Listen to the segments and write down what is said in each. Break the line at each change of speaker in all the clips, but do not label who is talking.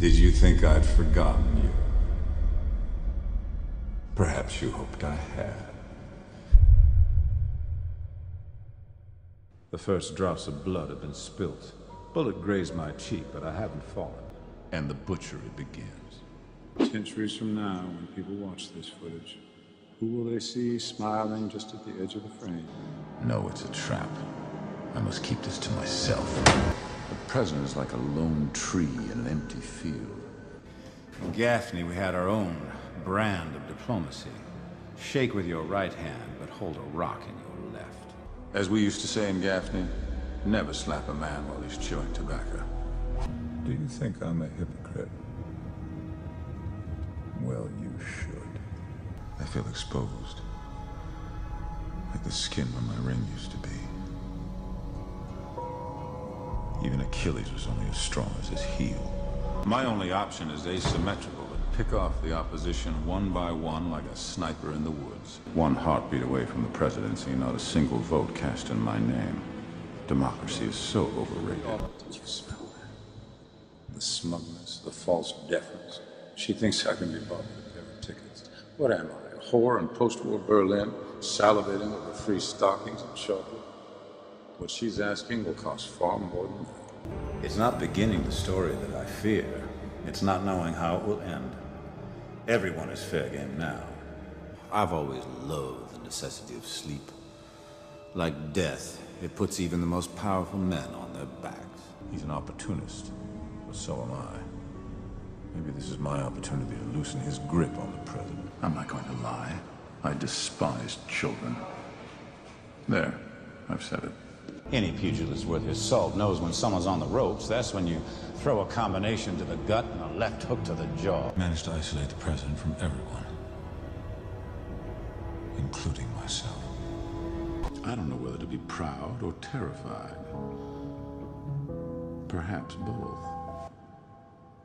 Did you think I'd forgotten you? Perhaps you hoped I had. The first drops of blood have been spilt. Bullet grazed my cheek, but I haven't fallen. And the butchery begins.
Centuries from now, when people watch this footage, who will they see smiling just at the edge of the frame?
No, it's a trap. I must keep this to myself. The president is like a lone tree in an empty field. In Gaffney, we had our own brand of diplomacy. Shake with your right hand, but hold a rock in your left. As we used to say in Gaffney, never slap a man while he's chewing tobacco. Do you think I'm a hypocrite? Well, you should. I feel exposed. Like the skin where my ring used to be. Even Achilles was only as strong as his heel. My only option is asymmetrical, but pick off the opposition one by one like a sniper in the woods. One heartbeat away from the presidency, not a single vote cast in my name. Democracy is so overrated.
Did you smell that? The smugness, the false deference. She thinks I can be bought with a pair of tickets. What am I, a whore in post-war Berlin, salivating over free stockings and chocolate? What she's asking will cost far more than that.
It's not beginning the story that I fear. It's not knowing how it will end. Everyone is fair game now. I've always loathed the necessity of sleep. Like death, it puts even the most powerful men on their backs. He's an opportunist, but so am I. Maybe this is my opportunity to loosen his grip on the president. I'm not going to lie. I despise children. There, I've said it. Any pugilist worth his salt knows when someone's on the ropes. That's when you throw a combination to the gut and a left hook to the jaw. Managed to isolate the president from everyone, including myself. I don't know whether to be proud or terrified. Perhaps both.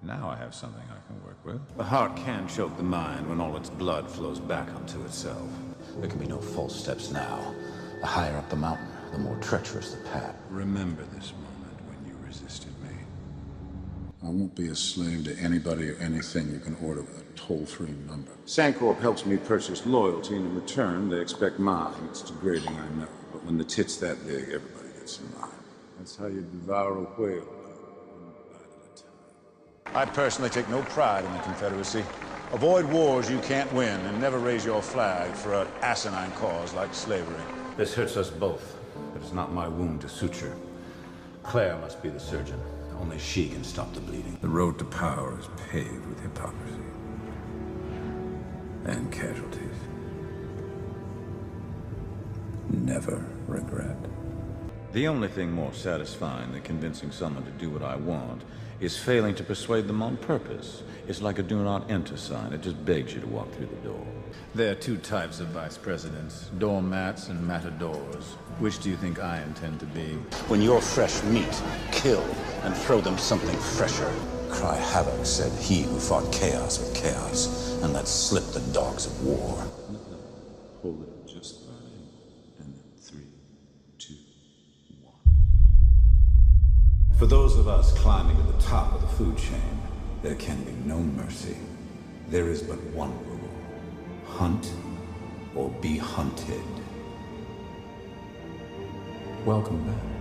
Now I have something I can work with. The heart can choke the mind when all its blood flows back onto itself. There can be no false steps now. The higher up the mountain, the more treacherous the path. Remember this moment when you resisted me.
I won't be a slave to anybody or anything you can order with a toll-free number. Sandcorp helps me purchase loyalty, and in return, they expect mine. It's degrading, I know. But when the tit's that big, everybody gets in line. That's how you devour a whale, one bite at a time. I personally take no pride in the Confederacy. Avoid wars you can't win, and never raise your flag for an asinine cause like slavery.
This hurts us both, but it's not my wound to suture. Claire must be the surgeon. Only she can stop the bleeding. The road to power is paved with hypocrisy and casualties. Never regret. The only thing more satisfying than convincing someone to do what I want is failing to persuade them on purpose. It's like a do not enter sign. It just begs you to walk through the door. There are two types of vice presidents, doormats and matadors. Which do you think I intend to be? When you're fresh meat, kill and throw them something fresher. Cry havoc, said he who fought chaos with chaos and let slip the dogs of war.
Hold it just right, and then 3, 2, 1.
For those of us climbing to the top of the food chain, there can be no mercy. There is but one rule. Hunt or be hunted. Welcome back.